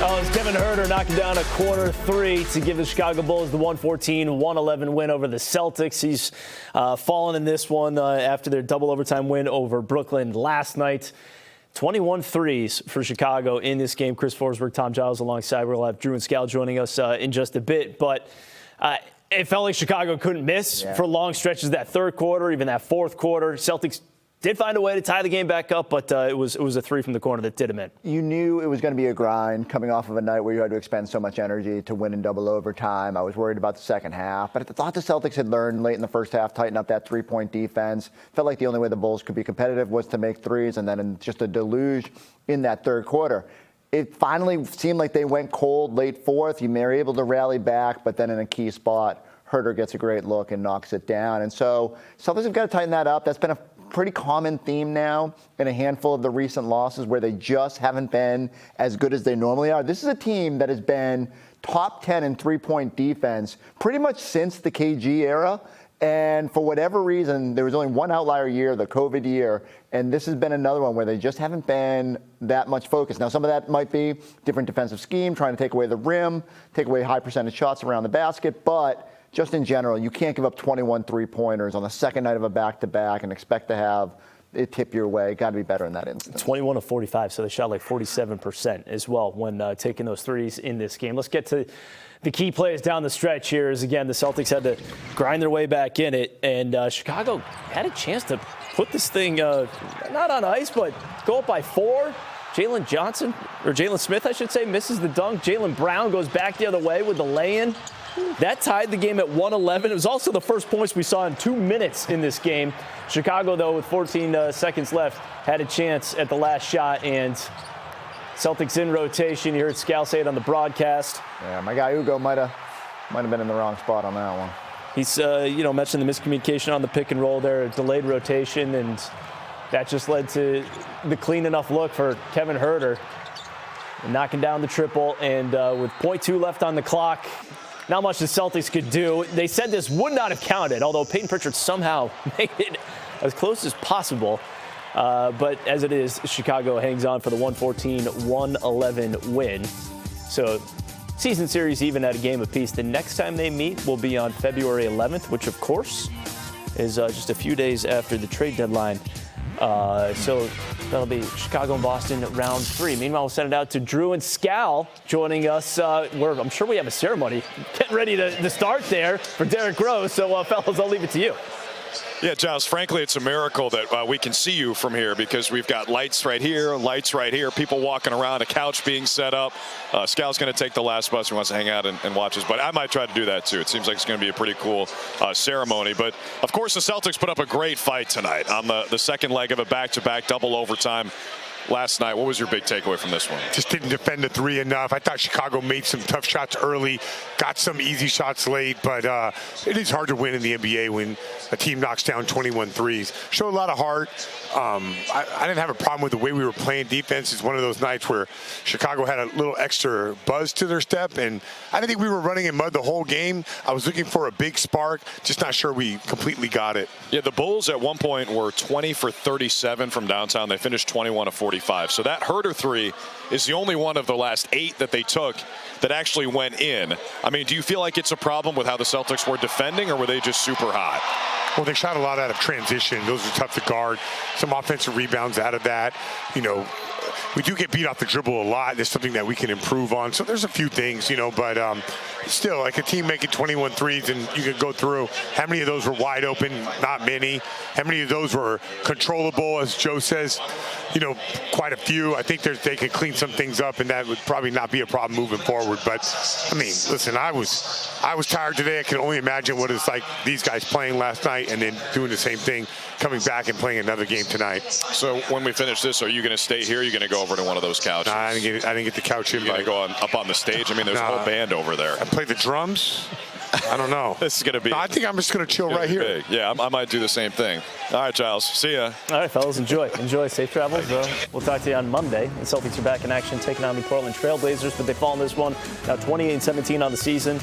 Oh, it's Kevin Huerter knocking down a corner three to give the Chicago Bulls the 114-111 win over the Celtics. He's fallen in this one after their double overtime win over Brooklyn last night. 21 threes for Chicago in this game. Chris Forsberg, Tom Giles alongside. We'll have Drew and Scal joining us in just a bit. But it felt like Chicago couldn't miss for long stretches that third quarter, even that fourth quarter. Celtics did find a way to tie the game back up, but it was a three from the corner that did him in. You knew it was going to be a grind coming off of a night where you had to expend so much energy to win in double overtime. I was worried about the second half, but I thought the Celtics had learned late in the first half, tighten up that three-point defense. Felt like the only way the Bulls could be competitive was to make threes, and then in just a deluge in that third quarter. It finally seemed like they went cold late fourth. You were able to rally back, but then in a key spot, Huerter gets a great look and knocks it down. And so Celtics have got to tighten that up. That's been a pretty common theme now in a handful of the recent losses where they just haven't been as good as they normally are. This is a team that has been top 10 in three-point defense pretty much since the KG era. And for whatever reason, there was only one outlier year, the COVID year, and this has been another one where they just haven't been that much focused. Now, some of that might be different defensive scheme, trying to take away the rim, take away high percentage shots around the basket, but just in general, you can't give up 21 three-pointers on the second night of a back-to-back and expect to have it tip your way. Got to be better in that instance. 21 of 45, so they shot like 47% as well when taking those threes in this game. Let's get to the key plays down the stretch here. As again, the Celtics had to grind their way back in it, and Chicago had a chance to put this thing not on ice, but go up by 4. Jalen Smith, I should say, misses the dunk. Jaylen Brown goes back the other way with the lay-in. That tied the game at 111. It was also the first points we saw in 2 minutes in this game. Chicago, though, with 14 seconds left, had a chance at the last shot, and Celtics in rotation. You heard Scal say it on the broadcast. Yeah, my guy Ugo might have been in the wrong spot on that one. He's, mentioned the miscommunication on the pick and roll there, a delayed rotation, and that just led to the clean enough look for Kevin Huerter, knocking down the triple, and with 0.2 left on the clock, not much the Celtics could do. They said this would not have counted, although Peyton Pritchard somehow made it as close as possible. But as it is, Chicago hangs on for the 114-111 win. So season series even at a game apiece. The next time they meet will be on February 11th, which, of course, is just a few days after the trade deadline. So that'll be Chicago and Boston round 3. Meanwhile, we'll send it out to Drew and Scal joining us. Where I'm sure we have a ceremony getting ready to start there for Derrick Rose. So, fellas, I'll leave it to you. Yeah, Giles, frankly, it's a miracle that we can see you from here because we've got lights right here, people walking around, a couch being set up. Scal's going to take the last bus. He wants to hang out and watch us, but I might try to do that too. It seems like it's going to be a pretty cool ceremony. But, of course, the Celtics put up a great fight tonight on the second leg of a back-to-back double overtime last night. What was your big takeaway from this one? Just didn't defend the three enough. I thought Chicago made some tough shots early, got some easy shots late, but it is hard to win in the NBA when a team knocks down 21 threes. Showed a lot of heart. I didn't have a problem with the way we were playing defense. It's one of those nights where Chicago had a little extra buzz to their step, and I didn't think we were running in mud the whole game. I was looking for a big spark, just not sure we completely got it. Yeah, the Bulls at one point were 20 for 37 from downtown. They finished 21 of 45. So that Huerter three is the only one of the last 8 that they took that actually went in. I mean, do you feel like it's a problem with how the Celtics were defending, or were they just super hot? Well, they shot a lot out of transition. Those are tough to guard. Some offensive rebounds out of that. We do get beat off the dribble a lot. There's something that we can improve on. So there's a few things, but still, like a team making 21 threes, and you can go through how many of those were wide open, not many. How many of those were controllable, as Joe says, quite a few. I think they could clean some things up, and that would probably not be a problem moving forward. But, I mean, listen, I was tired today. I can only imagine what it's like these guys playing last night and then doing the same thing, coming back and playing another game tonight. So when we finish this, are you going to stay here? Or are you going to go over to one of those couches? Nah, I didn't get the couch invite. You're going to go up on the stage? I mean, there's a whole band over there. I play the drums. I don't know. This is going to be. No, I think I'm just going to chill right here. Big. Yeah, I might do the same thing. All right, Giles. See ya. All right, fellas. Enjoy. Safe travels. We'll talk to you on Monday. The Celtics are back in action, taking on the Portland Trail Blazers, but they fall in this one now 28-17 on the season.